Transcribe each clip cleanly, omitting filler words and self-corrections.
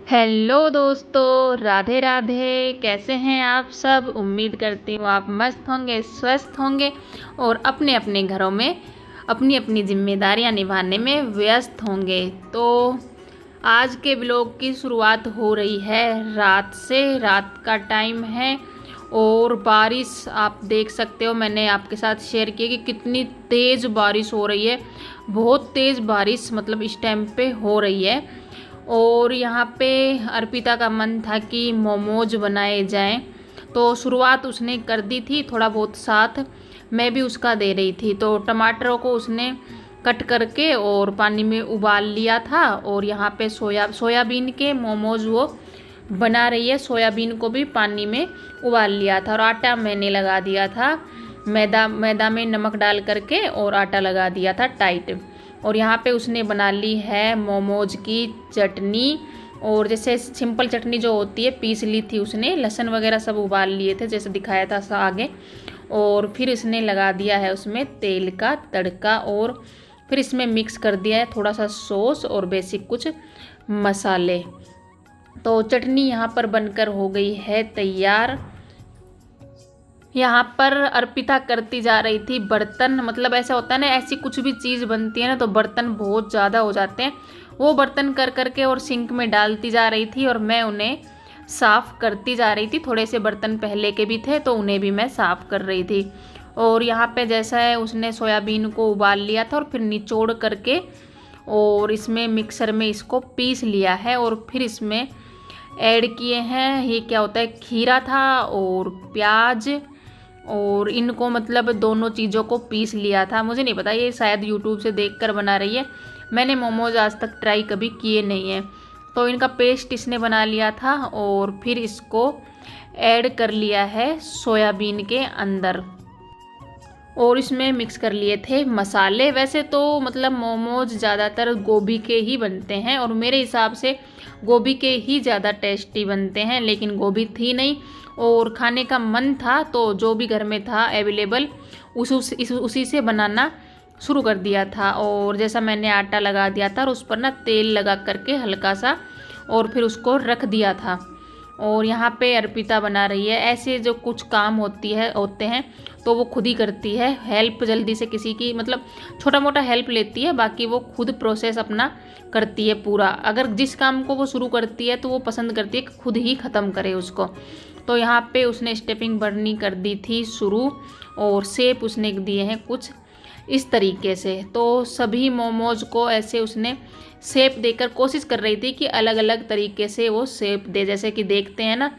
Hello दोस्तों, राधे राधे। कैसे हैं आप सब? उम्मीद करती हूँ आप मस्त होंगे, स्वस्थ होंगे और अपने अपने घरों में अपनी अपनी जिम्मेदारियां निभाने में व्यस्त होंगे। तो आज के ब्लॉग की शुरुआत हो रही है रात से। रात का टाइम है और बारिश आप देख सकते हो। मैंने आपके साथ शेयर किया कि कितनी तेज़ बारिश हो रही है। बहुत तेज़ बारिश मतलब इस टाइम पे हो रही है। और यहाँ पे अर्पिता का मन था कि मोमोज बनाए जाएं, तो शुरुआत उसने कर दी थी। थोड़ा बहुत साथ मैं भी उसका दे रही थी। तो टमाटरों को उसने कट करके और पानी में उबाल लिया था। और यहाँ पे सोयाबीन के मोमोज वो बना रही है। सोयाबीन को भी पानी में उबाल लिया था और आटा मैंने लगा दिया था। मैदा में नमक डाल करके और आटा लगा दिया था टाइट। और यहाँ पे उसने बना ली है मोमोज की चटनी। और जैसे सिंपल चटनी जो होती है पीस ली थी उसने, लहसुन वगैरह सब उबाल लिए थे जैसे दिखाया था आगे। और फिर इसने लगा दिया है उसमें तेल का तड़का और फिर इसमें मिक्स कर दिया है थोड़ा सा सॉस और बेसिक कुछ मसाले। तो चटनी यहाँ पर बनकर हो गई है तैयार। यहाँ पर अर्पिता करती जा रही थी बर्तन। मतलब ऐसा होता है ना, ऐसी कुछ भी चीज़ बनती है ना तो बर्तन बहुत ज़्यादा हो जाते हैं। वो बर्तन कर करके और सिंक में डालती जा रही थी और मैं उन्हें साफ़ करती जा रही थी। थोड़े से बर्तन पहले के भी थे तो उन्हें भी मैं साफ़ कर रही थी। और यहाँ पे जैसा है उसने सोयाबीन को उबाल लिया था और फिर निचोड़ करके और इसमें मिक्सर में इसको पीस लिया है। और फिर इसमें ऐड किए हैं, ये क्या होता है, खीरा था और प्याज। और इनको मतलब दोनों चीज़ों को पीस लिया था। मुझे नहीं पता, ये शायद यूट्यूब से देखकर बना रही है। मैंने मोमोज आज तक ट्राई कभी किए नहीं हैं। तो इनका पेस्ट इसने बना लिया था और फिर इसको ऐड कर लिया है सोयाबीन के अंदर और इसमें मिक्स कर लिए थे मसाले। वैसे तो मतलब मोमोज ज़्यादातर गोभी के ही बनते हैं और मेरे हिसाब से गोभी के ही ज़्यादा टेस्टी बनते हैं, लेकिन गोभी थी नहीं और खाने का मन था तो जो भी घर में था अवेलेबल उसी से बनाना शुरू कर दिया था। और जैसा मैंने आटा लगा दिया था और उस पर ना तेल लगा करके हल्का सा और फिर उसको रख दिया था। और यहाँ पे अर्पिता बना रही है। ऐसे जो कुछ काम होते हैं तो वो खुद ही करती है। हेल्प जल्दी से किसी की मतलब छोटा मोटा हेल्प लेती है, बाकी वो खुद प्रोसेस अपना करती है पूरा। अगर जिस काम को वो शुरू करती है तो वो पसंद करती है कि खुद ही ख़त्म करे उसको। तो यहाँ पे उसने स्टेपिंग बर्नी कर दी थी शुरू और शेप उसने दिए हैं कुछ इस तरीके से। तो सभी मोमोज को ऐसे उसने शेप देकर कोशिश कर रही थी कि अलग अलग तरीके से वो शेप दे, जैसे कि देखते हैं ना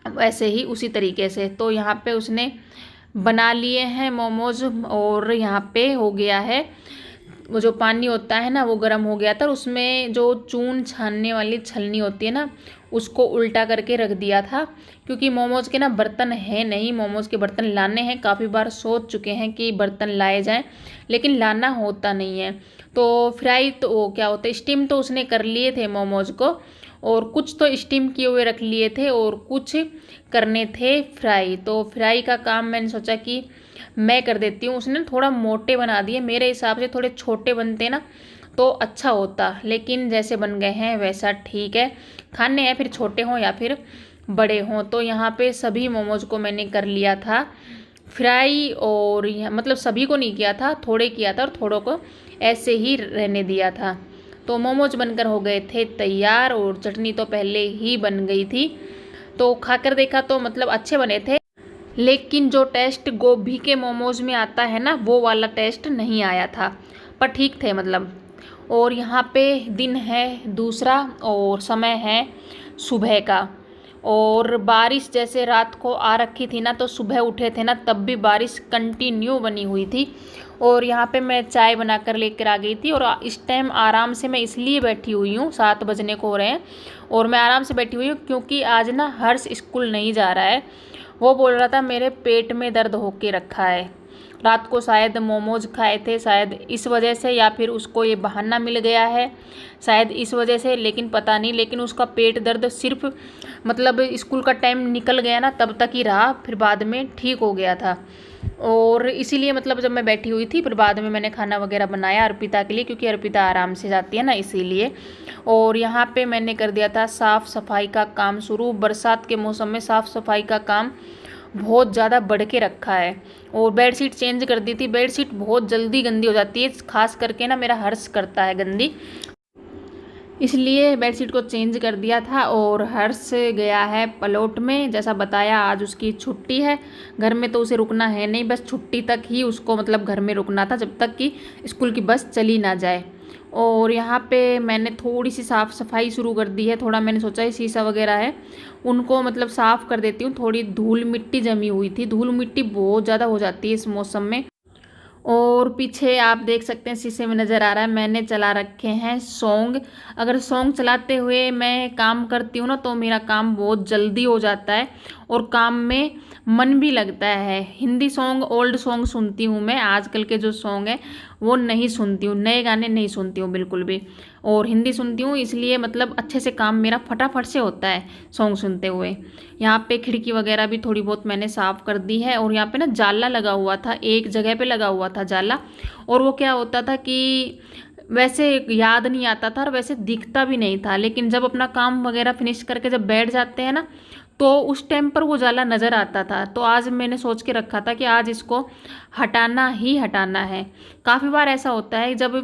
वैसे ही उसी तरीके से। तो यहाँ पे उसने बना लिए हैं मोमोज और यहाँ पे हो गया है वो जो पानी होता है ना वो गर्म हो गया था। उसमें जो चून छानने वाली छलनी होती है ना उसको उल्टा करके रख दिया था, क्योंकि मोमोज के ना बर्तन है नहीं। मोमोज के बर्तन लाने हैं, काफ़ी बार सोच चुके हैं कि बर्तन लाए जाएं लेकिन लाना होता नहीं है। तो फ्राई तो वो क्या होता है, स्टीम तो उसने कर लिए थे मोमोज को और कुछ तो स्टीम किए हुए रख लिए थे और कुछ करने थे फ्राई। तो फ्राई का काम मैंने सोचा कि मैं कर देती हूँ। उसने थोड़ा मोटे बना दिए, मेरे हिसाब से थोड़े छोटे बनते ना तो अच्छा होता, लेकिन जैसे बन गए हैं वैसा ठीक है। खाने हैं फिर छोटे हों या फिर बड़े हों। तो यहाँ पे सभी मोमोज को मैंने कर लिया था फ्राई और मतलब सभी को नहीं किया था, थोड़े किया था और थोड़ों को ऐसे ही रहने दिया था। तो मोमोज बनकर हो गए थे तैयार और चटनी तो पहले ही बन गई थी। तो खाकर देखा तो मतलब अच्छे बने थे, लेकिन जो टेस्ट गोभी के मोमोज में आता है ना वो वाला टेस्ट नहीं आया था, पर ठीक थे मतलब। और यहाँ पे दिन है दूसरा और समय है सुबह का। और बारिश जैसे रात को आ रखी थी ना तो सुबह उठे थे ना तब भी बारिश कंटिन्यू बनी हुई थी। और यहाँ पे मैं चाय बनाकर लेकर आ गई थी और इस टाइम आराम से मैं इसलिए बैठी हुई हूँ, 7 बजने को हो रहे हैं और मैं आराम से बैठी हुई हूँ क्योंकि आज ना हर्ष स्कूल नहीं जा रहा है। वो बोल रहा था मेरे पेट में दर्द होके रखा है, रात को शायद मोमोज खाए थे शायद इस वजह से, या फिर उसको ये बहाना मिल गया है शायद इस वजह से, लेकिन पता नहीं। लेकिन उसका पेट दर्द सिर्फ मतलब स्कूल का टाइम निकल गया ना तब तक ही रहा, फिर बाद में ठीक हो गया था। और इसीलिए मतलब जब मैं बैठी हुई थी, फिर बाद में मैंने खाना वगैरह बनाया अर्पिता के लिए, क्योंकि अर्पिता आराम से जाती है ना, इसीलिए। और यहाँ पे मैंने कर दिया था साफ़ सफाई का काम शुरू। बरसात के मौसम में साफ़ सफाई का काम बहुत ज़्यादा बढ़ के रखा है। और बेडशीट चेंज कर दी थी। बेडशीट बहुत जल्दी गंदी हो जाती है, खास करके ना मेरा हर्ष करता है गंदी, इसलिए बेडशीट को चेंज कर दिया था। और हर्ष गया है प्लॉट में, जैसा बताया आज उसकी छुट्टी है। घर में तो उसे रुकना है नहीं, बस छुट्टी तक ही उसको मतलब घर में रुकना था, जब तक कि स्कूल की बस चली ना जाए। और यहाँ पे मैंने थोड़ी सी साफ़ सफाई शुरू कर दी है। थोड़ा मैंने सोचा है शीशा वगैरह है उनको मतलब साफ़ कर देती हूँ। थोड़ी धूल मिट्टी जमी हुई थी, धूल मिट्टी बहुत ज़्यादा हो जाती है इस मौसम में। और पीछे आप देख सकते हैं शीशे में नज़र आ रहा है, मैंने चला रखे हैं सॉन्ग। अगर सॉन्ग चलाते हुए मैं काम करती हूँ ना, तो मेरा काम बहुत जल्दी हो जाता है और काम में मन भी लगता है। हिंदी सॉन्ग, ओल्ड सॉन्ग सुनती हूँ मैं, आजकल के जो सॉन्ग हैं वो नहीं सुनती हूँ, नए गाने नहीं सुनती हूँ बिल्कुल भी। और हिंदी सुनती हूँ, इसलिए मतलब अच्छे से काम मेरा फटाफट से होता है सॉन्ग सुनते हुए। यहाँ पे खिड़की वगैरह भी थोड़ी बहुत मैंने साफ़ कर दी है। और यहाँ पे ना जाला लगा हुआ था, एक जगह पे लगा हुआ था जाला, और वो क्या होता था कि वैसे याद नहीं आता था और वैसे दिखता भी नहीं था, लेकिन जब अपना काम वगैरह फिनिश करके जब बैठ जाते हैं ना, तो उस टाइम पर वो जाला नज़र आता था। तो आज मैंने सोच के रखा था कि आज इसको हटाना ही हटाना है। काफ़ी बार ऐसा होता है जब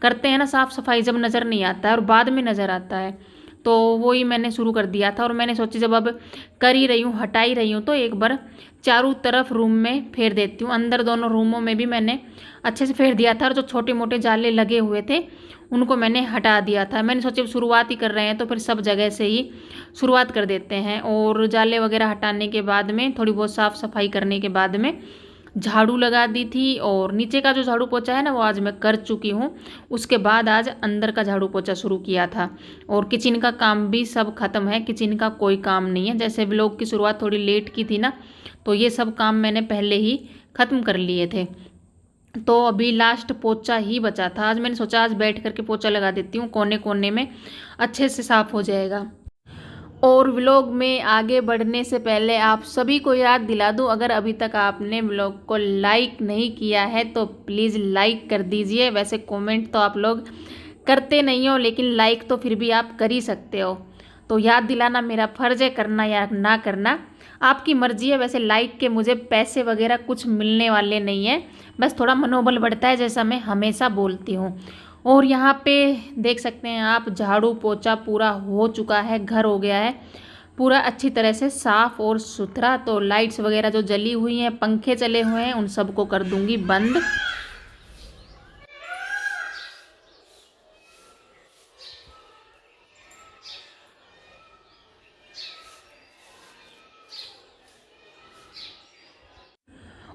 करते हैं ना साफ़ सफाई, जब नज़र नहीं आता है और बाद में नज़र आता है, तो वही मैंने शुरू कर दिया था। और मैंने सोची जब अब कर ही रही हूँ, हटा ही रही हूँ, तो एक बार चारों तरफ रूम में फेर देती हूँ। अंदर दोनों रूमों में भी मैंने अच्छे से फेर दिया था, और जो छोटे मोटे जाले लगे हुए थे उनको मैंने हटा दिया था। मैंने सोचा शुरुआत ही कर रहे हैं तो फिर सब जगह से ही शुरुआत कर देते हैं। और जाले वगैरह हटाने के बाद में, थोड़ी बहुत साफ़ सफाई करने के बाद में झाड़ू लगा दी थी। और नीचे का जो झाड़ू पोछा है ना, वो आज मैं कर चुकी हूँ। उसके बाद आज अंदर का झाड़ू पोछा शुरू किया था। और किचन का काम भी सब खत्म है, किचन का कोई काम नहीं है। जैसे व्लॉग की शुरुआत थोड़ी लेट की थी ना, तो ये सब काम मैंने पहले ही ख़त्म कर लिए थे। तो अभी लास्ट पोछा ही बचा था। आज मैंने सोचा आज बैठ करके पोछा लगा देती हूँ, कोने कोने में अच्छे से साफ़ हो जाएगा। और व्लॉग में आगे बढ़ने से पहले आप सभी को याद दिला दूं, अगर अभी तक आपने व्लॉग को लाइक नहीं किया है तो प्लीज़ लाइक कर दीजिए। वैसे कमेंट तो आप लोग करते नहीं हो, लेकिन लाइक तो फिर भी आप कर ही सकते हो। तो याद दिलाना मेरा फ़र्ज़ है, करना या ना करना आपकी मर्ज़ी है। वैसे लाइक के मुझे पैसे वगैरह कुछ मिलने वाले नहीं हैं, बस थोड़ा मनोबल बढ़ता है, जैसा मैं हमेशा बोलती हूँ। और यहाँ पे देख सकते हैं आप, झाड़ू पोछा पूरा हो चुका है, घर हो गया है पूरा अच्छी तरह से साफ़ और सुथरा। तो लाइट्स वगैरह जो जली हुई हैं, पंखे चले हुए हैं, उन सबको कर दूंगी बंद।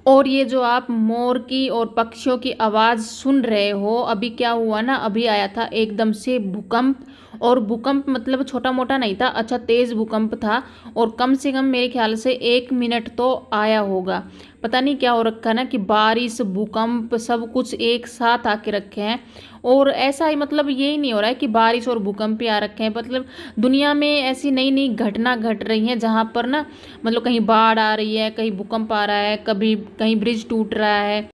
और ये जो आप मोर की और पक्षियों की आवाज़ सुन रहे हो, अभी क्या हुआ ना, अभी आया था एकदम से भूकंप। और भूकंप मतलब छोटा मोटा नहीं था, अच्छा तेज़ भूकंप था। और कम से कम मेरे ख्याल से 1 मिनट तो आया होगा। पता नहीं क्या हो रखा है ना, कि बारिश भूकंप सब कुछ एक साथ आके रखे हैं। और ऐसा ही मतलब यही नहीं हो रहा है कि बारिश और भूकंप ही आ रखे हैं, मतलब दुनिया में ऐसी नई नई घटना घट रही हैं जहाँ पर ना मतलब कहीं बाढ़ आ रही है, कहीं भूकंप आ रहा है, कभी कहीं ब्रिज टूट रहा है।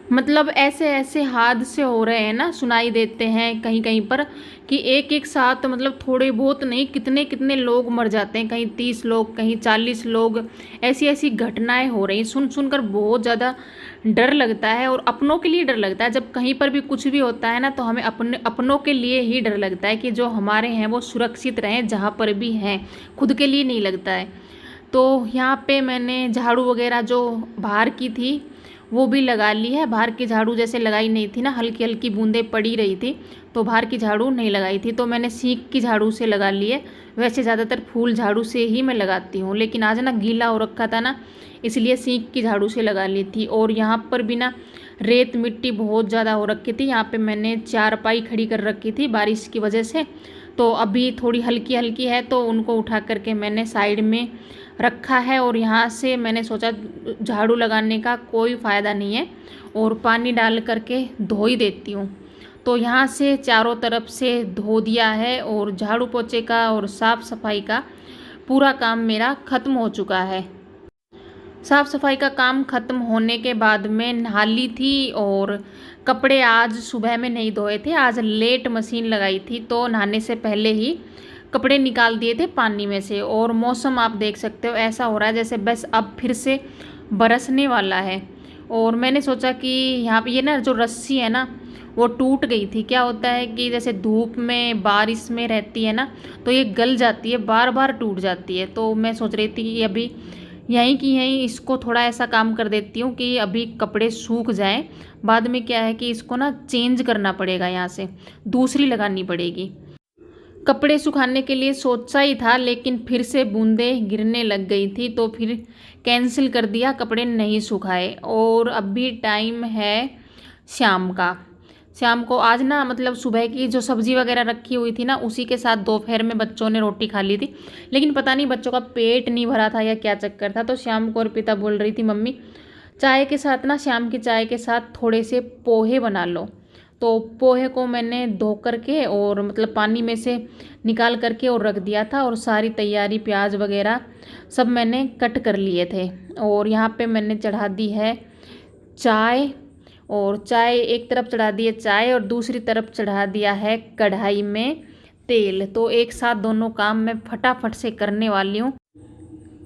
मतलब ऐसे ऐसे हादसे हो रहे हैं ना, सुनाई देते हैं कहीं कहीं पर, कि एक एक साथ मतलब थोड़े बहुत नहीं, कितने कितने लोग मर जाते हैं, कहीं 30 लोग, कहीं 40 लोग। ऐसी ऐसी घटनाएं हो रही, सुन सुनकर बहुत ज़्यादा डर लगता है। और अपनों के लिए डर लगता है, जब कहीं पर भी कुछ भी होता है ना, तो हमें अपनों के लिए ही डर लगता है कि जो हमारे हैं वो सुरक्षित रहें जहाँ पर भी हैं, खुद के लिए नहीं लगता है। तो यहाँ पे मैंने झाड़ू वगैरह जो बाहर की थी वो भी लगा ली है। बाहर की झाड़ू जैसे लगाई नहीं थी ना, हल्की हल्की बूंदें पड़ी रही थी, तो बाहर की झाड़ू नहीं लगाई थी, तो मैंने सीख की झाड़ू से लगा ली है। वैसे ज़्यादातर फूल झाड़ू से ही मैं लगाती हूँ, लेकिन आज ना गीला हो रखा था ना, इसलिए सीख की झाड़ू से लगा ली थी। और यहाँ पर भी ना रेत मिट्टी बहुत ज़्यादा हो रखी थी, यहाँ पे मैंने चारपाई खड़ी कर रखी थी बारिश की वजह से, तो अभी थोड़ी हल्की हल्की है, तो उनको उठा करके मैंने साइड में रखा है। और यहाँ से मैंने सोचा झाड़ू लगाने का कोई फ़ायदा नहीं है, और पानी डाल करके धो ही देती हूँ। तो यहाँ से चारों तरफ से धो दिया है, और झाड़ू पोछे का और साफ़ सफाई का पूरा काम मेरा ख़त्म हो चुका है। साफ़ सफाई का काम ख़त्म होने के बाद मैं नहा ली थी और कपड़े आज सुबह में नहीं धोए थे, आज लेट मशीन लगाई थी तो नहाने से पहले ही कपड़े निकाल दिए थे पानी में से। और मौसम आप देख सकते हो ऐसा हो रहा है जैसे बस अब फिर से बरसने वाला है। और मैंने सोचा कि यहाँ पे ये ना जो रस्सी है ना वो टूट गई थी। क्या होता है कि जैसे धूप में बारिश में रहती है ना तो ये गल जाती है, बार बार टूट जाती है। तो मैं सोच रही थी कि अभी यहीं की यहीं इसको थोड़ा ऐसा काम कर देती हूँ कि अभी कपड़े सूख जाएं, बाद में क्या है कि इसको ना चेंज करना पड़ेगा, यहाँ से दूसरी लगानी पड़ेगी। कपड़े सुखाने के लिए सोचा ही था लेकिन फिर से बूंदें गिरने लग गई थी तो फिर कैंसिल कर दिया, कपड़े नहीं सुखाए। और अभी टाइम है शाम को आज ना मतलब सुबह की जो सब्ज़ी वगैरह रखी हुई थी ना उसी के साथ दोपहर में बच्चों ने रोटी खा ली थी, लेकिन पता नहीं बच्चों का पेट नहीं भरा था या क्या चक्कर था। तो शाम को अर्पिता बोल रही थी मम्मी चाय के साथ ना, शाम की चाय के साथ थोड़े से पोहे बना लो। तो पोहे को मैंने धो करके और मतलब पानी में से निकाल करके और रख दिया था और सारी तैयारी प्याज वगैरह सब मैंने कट कर लिए थे। और यहाँ पे मैंने चढ़ा दी है चाय, और चाय एक तरफ चढ़ा दी है चाय और दूसरी तरफ चढ़ा दिया है कढ़ाई में तेल। तो एक साथ दोनों काम मैं फटाफट से करने वाली हूँ।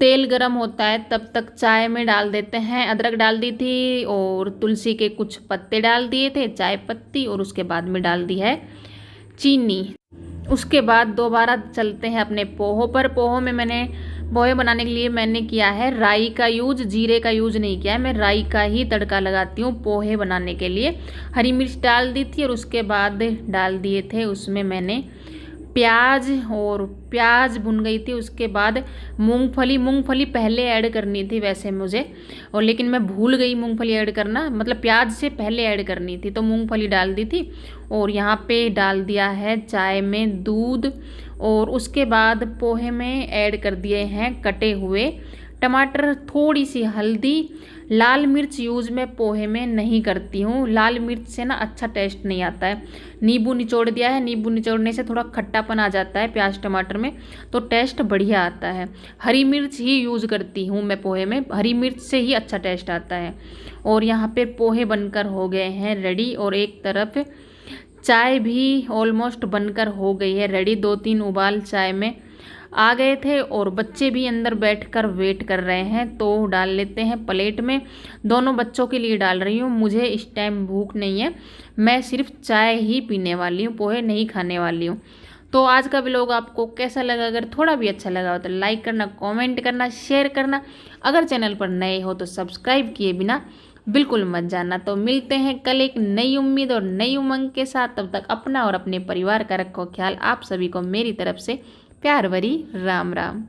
तेल गरम होता है तब तक चाय में डाल देते हैं, अदरक डाल दी थी और तुलसी के कुछ पत्ते डाल दिए थे, चाय पत्ती, और उसके बाद में डाल दी है चीनी। उसके बाद दोबारा चलते हैं अपने पोहों पर। पोहों में मैंने पोहे बनाने के लिए मैंने किया है राई का यूज, जीरे का यूज नहीं किया है, मैं राई का ही तड़का लगाती हूँ पोहे बनाने के लिए। हरी मिर्च डाल दी थी और उसके बाद डाल दिए थे उसमें मैंने प्याज, और प्याज भुन गई थी। उसके बाद मूंगफली पहले ऐड करनी थी वैसे मुझे, और लेकिन मैं भूल गई मूंगफली ऐड करना, मतलब प्याज से पहले ऐड करनी थी तो मूंगफली डाल दी थी। और यहाँ पे डाल दिया है चाय में दूध, और उसके बाद पोहे में ऐड कर दिए हैं कटे हुए टमाटर, थोड़ी सी हल्दी, लाल मिर्च यूज़ मैं पोहे में नहीं करती हूँ, लाल मिर्च से ना अच्छा टेस्ट नहीं आता है। नींबू निचोड़ दिया है, नींबू निचोड़ने से थोड़ा खट्टापन आ जाता है प्याज टमाटर में तो टेस्ट बढ़िया आता है। हरी मिर्च ही यूज़ करती हूँ मैं पोहे में, हरी मिर्च से ही अच्छा टेस्ट आता है। और यहाँ पे पोहे बनकर हो गए हैं रेडी, और एक तरफ चाय भी ऑलमोस्ट बनकर हो गई है रेडी। 2-3 उबाल चाय में आ गए थे और बच्चे भी अंदर बैठकर वेट कर रहे हैं। तो डाल लेते हैं प्लेट में, दोनों बच्चों के लिए डाल रही हूँ, मुझे इस टाइम भूख नहीं है, मैं सिर्फ चाय ही पीने वाली हूँ, पोहे नहीं खाने वाली हूँ। तो आज का व्लॉग आपको कैसा लगा? अगर थोड़ा भी अच्छा लगा हो तो लाइक करना, कमेंट करना, शेयर करना। अगर चैनल पर नए हो तो सब्सक्राइब किए बिना बिल्कुल मत जाना। तो मिलते हैं कल एक नई उम्मीद और नई उमंग के साथ। तब तक अपना और अपने परिवार का रखो ख्याल। आप सभी को मेरी तरफ से प्यार भरी राम राम।